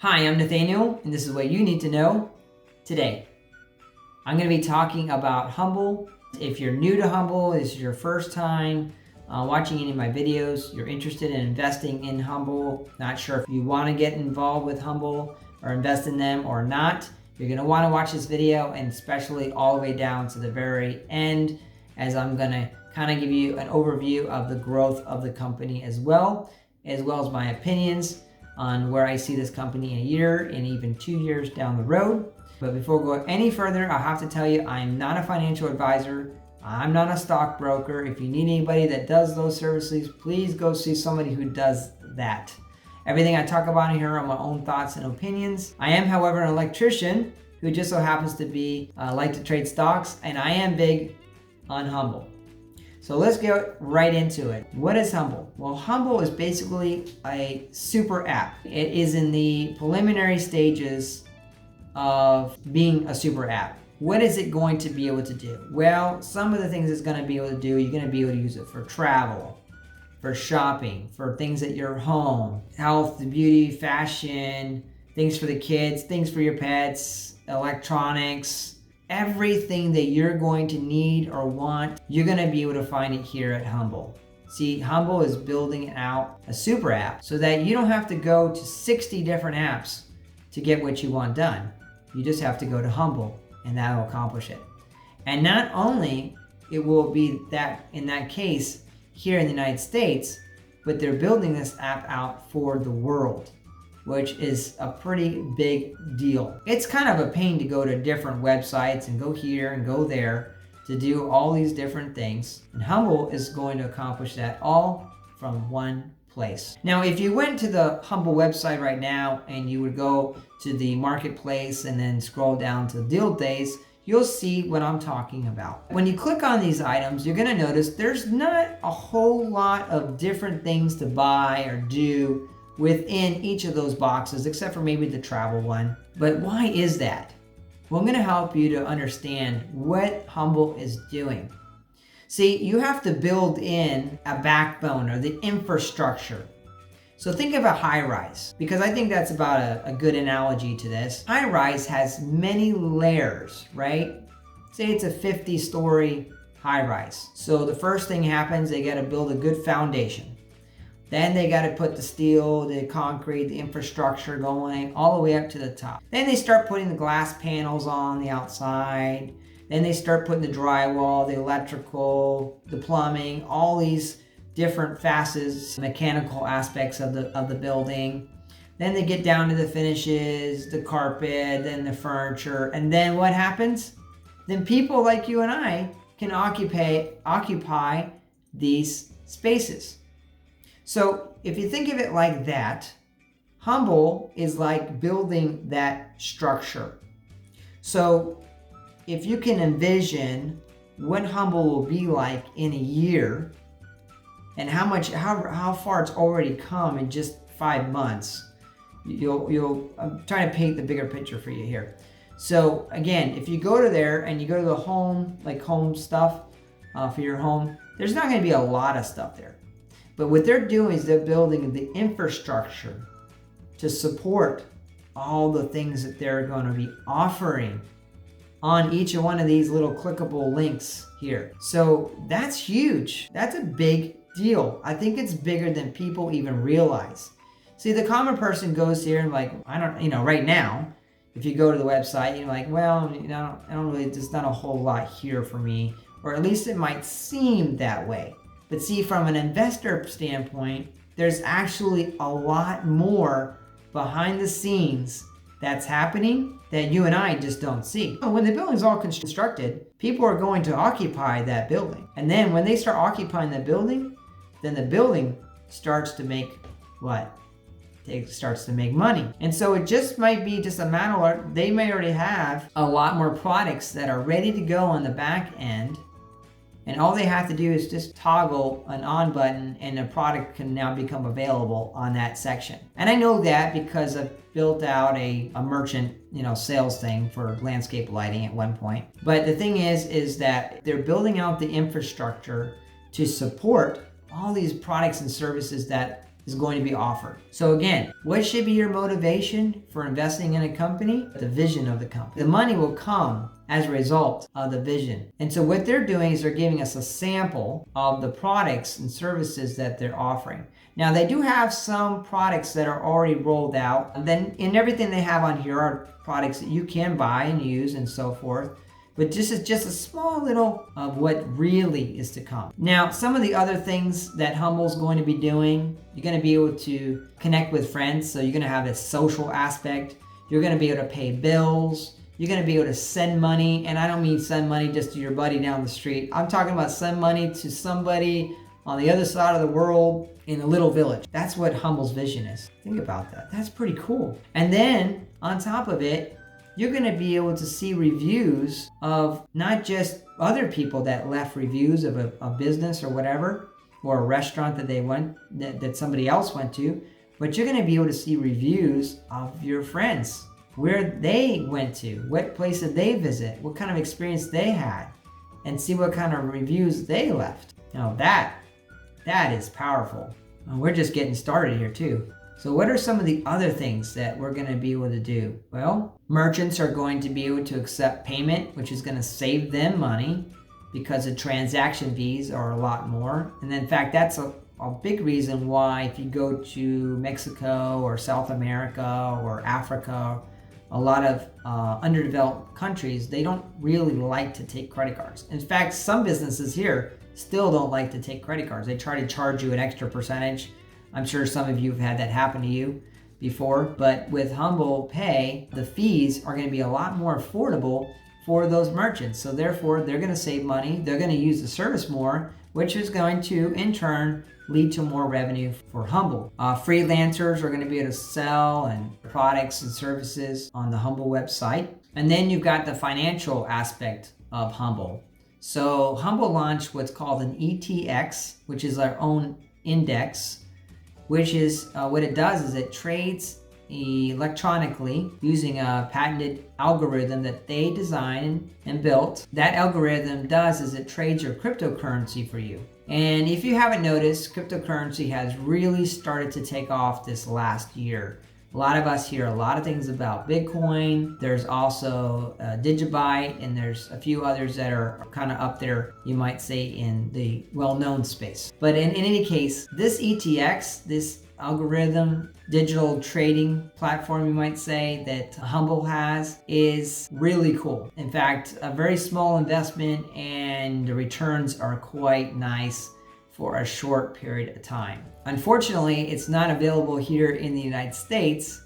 Hi, I'm Nathaniel, and this is what you need to know today. I'm going to be talking about Humbl. If you're new to Humbl, this is your first time watching any of my videos, you're interested in investing in Humbl, not sure if you want to get involved with Humbl or invest in them or not, you're going to want to watch this video, and especially all the way down to the very end, as I'm going to kind of give you an overview of the growth of the company as well as my opinions on where I see this company in a year and even 2 years down the road. But before we go any further, I have to tell you, I'm not a financial advisor. I'm not a stockbroker. If you need anybody that does those services, please go see somebody who does that. Everything I talk about here are my own thoughts and opinions. I am, however, an electrician who just so happens to be like to trade stocks, and I am big on Humbl. So let's get right into it. What is Humbl? Well, Humbl is basically a super app. It is in the preliminary stages of being a super app. What is it going to be able to do? Well, some of the things it's going to be able to do, you're going to be able to use it for travel, for shopping, for things at your home, health, beauty, fashion, things for the kids, things for your pets, electronics. Everything that you're going to need or want, you're going to be able to find it here at Humbl. See, Humbl is building out a super app so that you don't have to go to 60 different apps to get what you want done. You just have to go to Humbl, and that will accomplish it. And not only it will be that in that case here in the United States, but they're building this app out for the world, which is a pretty big deal. It's kind of a pain to go to different websites and go here and go there to do all these different things. And Humbl is going to accomplish that all from one place. Now, if you went to the Humbl website right now and you would go to the marketplace and then scroll down to deal days, you'll see what I'm talking about. When you click on these items, you're gonna notice there's not a whole lot of different things to buy or do within each of those boxes, except for maybe the travel one. But why is that? Well, I'm gonna help you to understand what Humbl is doing. See, you have to build in a backbone or the infrastructure. So think of a high-rise, because I think that's about a good analogy to this. High-rise has many layers, right? Say it's a 50-story high-rise. So the first thing happens, they gotta build a good foundation. Then they got to put the steel, the concrete, the infrastructure going all the way up to the top. Then they start putting the glass panels on the outside. Then they start putting the drywall, the electrical, the plumbing, all these different facets, mechanical aspects of the building. Then they get down to the finishes, the carpet, then the furniture. And then what happens? Then people like you and I can occupy these spaces. So if you think of it like that, Humbl is like building that structure. So if you can envision what Humbl will be like in a year and how far it's already come in just 5 months, I'm trying to paint the bigger picture for you here. So again, if you go to there and you go to the home stuff for your home, there's not going to be a lot of stuff there. But what they're doing is they're building the infrastructure to support all the things that they're going to be offering on each one of these little clickable links here. So that's huge. That's a big deal. I think it's bigger than people even realize. See, the common person goes here and like, right now, if you go to the website, you're like, well, I don't really, there's not a whole lot here for me, or at least it might seem that way. But see, from an investor standpoint, there's actually a lot more behind the scenes that's happening that you and I just don't see. When the building's all constructed, people are going to occupy that building. And then when they start occupying the building, then the building starts to make what? It starts to make money. And so it just might be just a matter of, they may already have a lot more products that are ready to go on the back end. And all they have to do is just toggle an on button and the product can now become available on that section. And I know that because I've built out a merchant, sales thing for landscape lighting at one point. But the thing is that they're building out the infrastructure to support all these products and services that is going to be offered. So again, what should be your motivation for investing in a company? The vision of the company. The money will come as a result of the vision. And so what they're doing is they're giving us a sample of the products and services that they're offering. Now they do have some products that are already rolled out. And then in everything they have on here are products that you can buy and use and so forth. But this is just a small little of what really is to come. Now, some of the other things that Humbl's going to be doing, you're going to be able to connect with friends. So you're going to have this social aspect. You're going to be able to pay bills. You're going to be able to send money. And I don't mean send money just to your buddy down the street. I'm talking about send money to somebody on the other side of the world in a little village. That's what Humbl's vision is. Think about that. That's pretty cool. And then on top of it, you're going to be able to see reviews of not just other people that left reviews of a business or whatever, or a restaurant that they went, that somebody else went to, but you're going to be able to see reviews of your friends, where they went to, what place did they visit, what kind of experience they had, and see what kind of reviews they left. Now that is powerful. And we're just getting started here too. So what are some of the other things that we're going to be able to do? Well, merchants are going to be able to accept payment, which is going to save them money because the transaction fees are a lot more. And in fact, that's a big reason why if you go to Mexico or South America or Africa, a lot of underdeveloped countries, they don't really like to take credit cards. In fact, some businesses here still don't like to take credit cards. They try to charge you an extra percentage. I'm sure some of you have had that happen to you before, but with Humbl Pay, the fees are going to be a lot more affordable for those merchants. So therefore, they're going to save money. They're going to use the service more, which is going to, in turn, lead to more revenue for Humbl. Freelancers are going to be able to sell and products and services on the Humbl website. And then you've got the financial aspect of Humbl. So Humbl launched what's called an ETX, which is our own index, which is what it does is it trades electronically using a patented algorithm that they designed and built. That algorithm does is it trades your cryptocurrency for you. And if you haven't noticed, cryptocurrency has really started to take off this last year. A lot of us hear a lot of things about Bitcoin. There's also Digibyte, and there's a few others that are kind of up there, you might say, in the well-known space. But in any case, this ETX, this algorithm, digital trading platform, you might say, that Humbl has is really cool. In fact, a very small investment and the returns are quite nice for a short period of time. Unfortunately, it's not available here in the United States,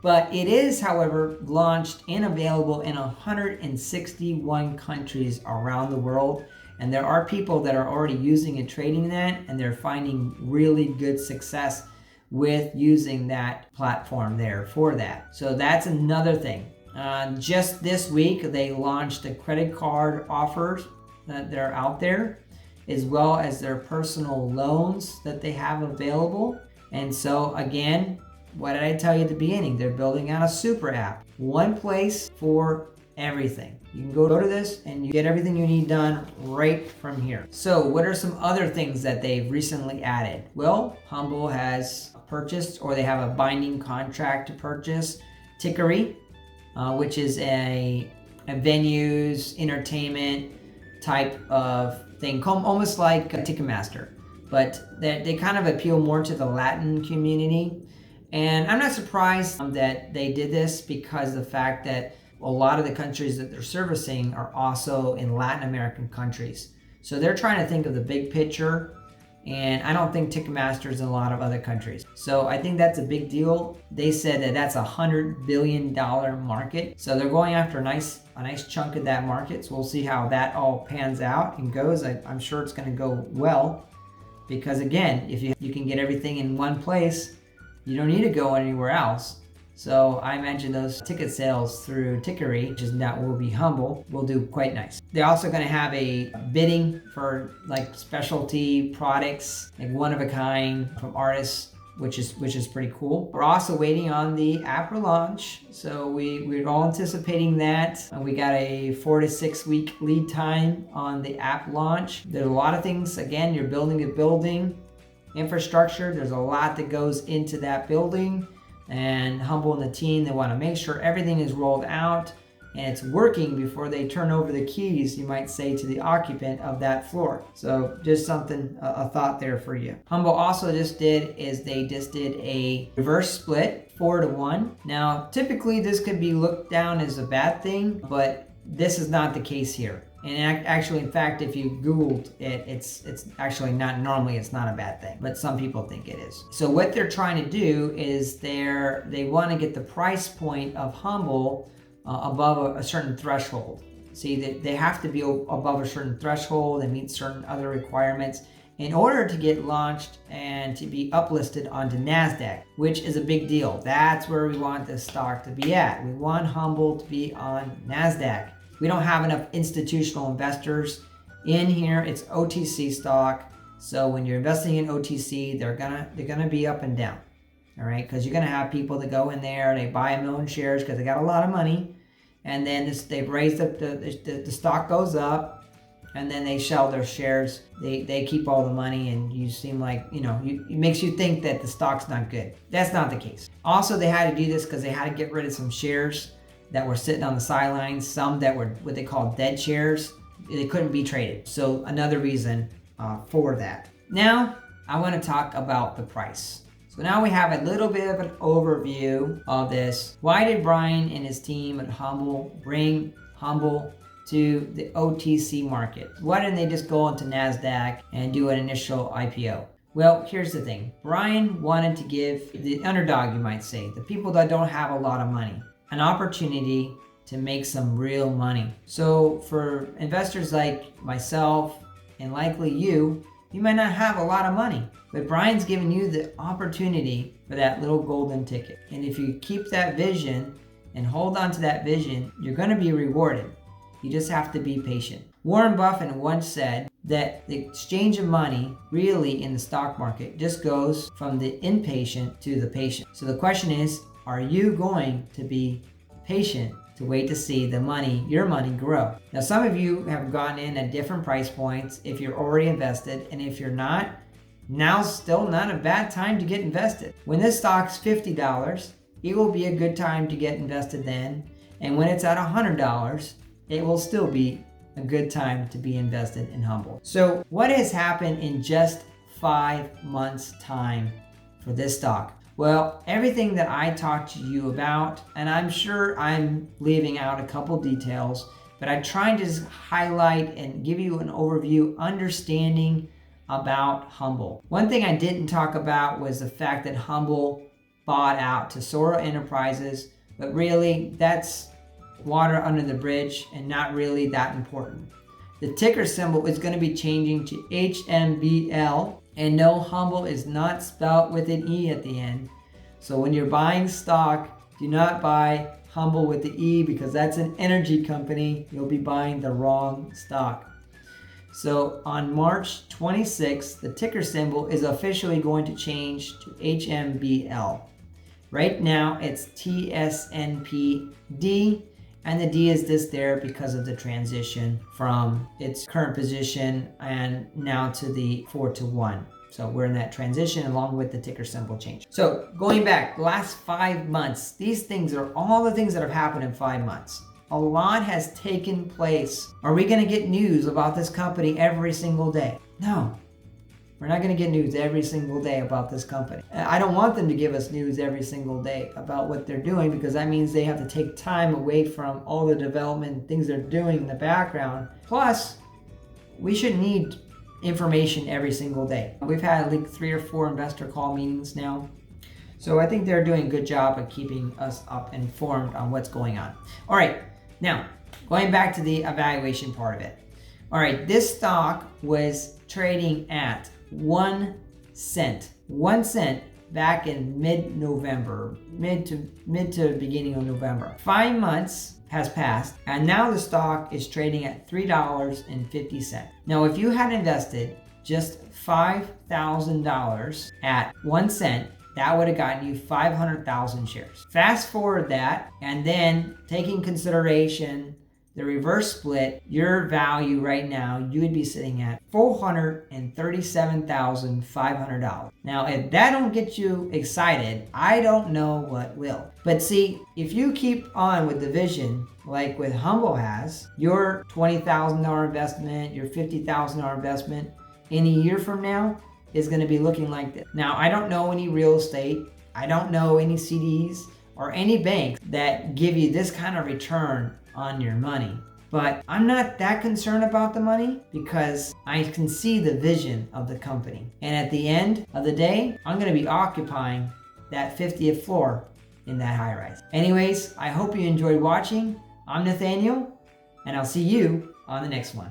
but it is, however, launched and available in 161 countries around the world. And there are people that are already using and trading that, and they're finding really good success with using that platform there for that. So that's another thing. Just this week, they launched the credit card offers that are out there, as well as their personal loans that they have available. And so again, what did I tell you at the beginning? They're building out a super app. One place for everything. You can go to this and you get everything you need done right from here. So what are some other things that they've recently added? Well, Humbl has purchased, or they have a binding contract to purchase, Tickery, which is a venues, entertainment type of thing, almost like a Ticketmaster, but they kind of appeal more to the Latin community. And I'm not surprised that they did this, because the fact that a lot of the countries that they're servicing are also in Latin American countries. So they're trying to think of the big picture, and I don't think Ticketmaster is in a lot of other countries. So I think that's a big deal. They said that that's $100 billion market. So they're going after a nice chunk of that market. So we'll see how that all pans out and goes. I'm sure it's going to go well, because again, if you can get everything in one place, you don't need to go anywhere else. So I imagine those ticket sales through Tickery, which is now will be Humbl, will do quite nice. They're also going to have a bidding for like specialty products, like one of a kind from artists, which is pretty cool. We're also waiting on the app launch, so we're all anticipating that. And we got a 4 to 6 week lead time on the app launch. There's a lot of things. Again, you're building a building. infrastructure. There's a lot that goes into that building, and Humbl and the team, they want to make sure everything is rolled out and it's working before they turn over the keys, you might say, to the occupant of that floor. So just something, a thought there for you. Humbl also did a reverse split, 4-to-1. Now, typically this could be looked down as a bad thing, but this is not the case here. And actually, in fact, if you Googled it, it's actually not, normally it's not a bad thing, but some people think it is. So what they're trying to do is they want to get the price point of Humbl above a certain threshold. See, they have to be above a certain threshold and meet certain other requirements in order to get launched and to be uplisted onto NASDAQ, which is a big deal. That's where we want the stock to be at. We want Humbl to be on NASDAQ. We don't have enough institutional investors in here. It's OTC stock. So when you're investing in OTC, they're gonna be up and down. All right, because you're gonna have people that go in there and they buy 1 million shares because they got a lot of money, and then they've raised up the stock goes up, and then they sell their shares. They keep all the money, and you seem like, it makes you think that the stock's not good. That's not the case. Also, they had to do this because they had to get rid of some shares that were sitting on the sidelines, some that were what they call dead shares. They couldn't be traded. So another reason for that. Now, I want to talk about the price. So now we have a little bit of an overview of this. Why did Brian and his team at Humbl bring Humbl to the OTC market? Why didn't they just go onto NASDAQ and do an initial IPO? Well, here's the thing. Brian wanted to give the underdog, you might say, the people that don't have a lot of money, an opportunity to make some real money. So for investors like myself and likely you might not have a lot of money, but Brian's giving you the opportunity for that little golden ticket. And if you keep that vision and hold on to that vision, you're going to be rewarded. You just have to be patient. Warren Buffett once said that the exchange of money really in the stock market just goes from the impatient to the patient. So the question is, are you going to be patient to wait to see your money grow? Now, some of you have gone in at different price points if you're already invested, and if you're not, now's still not a bad time to get invested. When this stock's $50, it will be a good time to get invested then, and when it's at $100, it will still be a good time to be invested in Humbl. So what has happened in just 5 months' time for this stock? Well, everything that I talked to you about, and I'm sure I'm leaving out a couple details, but I tried to just highlight and give you an overview, understanding about Humbl. One thing I didn't talk about was the fact that Humbl bought out Tesoro Enterprises, but really that's water under the bridge and not really that important. The ticker symbol is going to be changing to HMBL, and no, Humbl is not spelled with an E at the end. So when you're buying stock, do not buy Humbl with the E, because that's an energy company. You'll be buying the wrong stock. So on March 26th, the ticker symbol is officially going to change to HMBL. Right now it's TSNPD, and the D is just there because of the transition from its current position and now to the 4-to-1. So we're in that transition along with the ticker symbol change. So going back, last 5 months, these things are all the things that have happened in 5 months. A lot has taken place. Are we going to get news about this company every single day? No. We're not going to get news every single day about this company. I don't want them to give us news every single day about what they're doing, because that means they have to take time away from all the development things they're doing in the background. Plus, we shouldn't need information every single day. We've had like 3 or 4 investor call meetings now. So I think they're doing a good job of keeping us up and informed on what's going on. All right, now going back to the evaluation part of it. All right, this stock was trading at 1 cent. 1 cent back in mid-November, mid to beginning of November. 5 months has passed, and now the stock is trading at $3.50. Now, if you had invested just $5,000 at 1 cent, that would have gotten you 500,000 shares. Fast forward that, and then taking consideration the reverse split, your value right now, you would be sitting at $437,500. Now, if that don't get you excited, I don't know what will. But see, if you keep on with the vision, like with Humbl has, your $20,000 investment, your $50,000 investment, in a year from now is going to be looking like this. Now, I don't know any real estate. I don't know any CDs or any banks that give you this kind of return on your money. But I'm not that concerned about the money because I can see the vision of the company. And at the end of the day, I'm going to be occupying that 50th floor in that high rise. Anyways, I hope you enjoyed watching. I'm Nathaniel, and I'll see you on the next one.